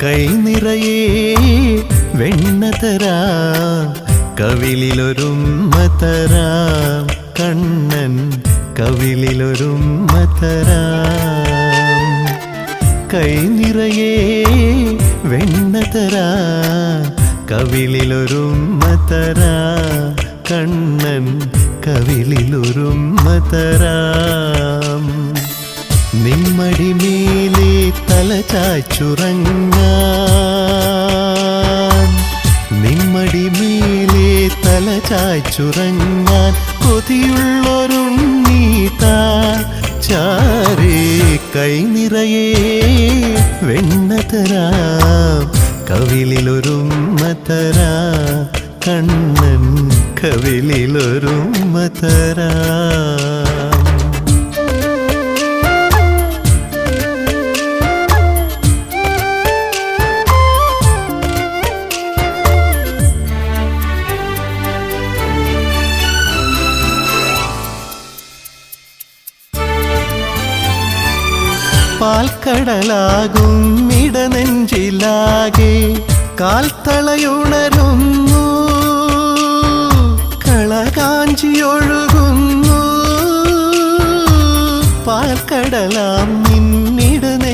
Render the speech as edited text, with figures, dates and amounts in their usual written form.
കൈ നിറയെ വെണ്ണ തരാം, കവിളിലൊരുമ്മ തരാം, കണ്ണൻ കവിളിലൊരുമ്മ തരാം. കൈ നിറയെ വെണ്ണ തരാം, കവിളിലൊരുമ്മ തരാം, കണ്ണൻ കവിളിലൊരുമ്മ തരാം. നിമ്മടി മേലെ തല ചായ്ച്ചുറങ്ങാൻ, നിമ്മടി മേലെ തല ചായ്ച്ചുറങ്ങാൻ കൊതിയുള്ളൊരുണ്ണീതാ ചാരേ. കൈ നിറയെ വെണ്ണ തരാം, കവിളിലൊരുമ്മ തരാം, കണ്ണൻ കവിളിലൊരുമ്മ തരാം. പാൽക്കടലാകും ഇടനെഞ്ചിലാകെ കാൽത്തളയുണരുന്നു, കളകാഞ്ചിയൊഴുകുന്നു. പാൽക്കടലാം നിന്നിടനെഞ്ചിലാകെ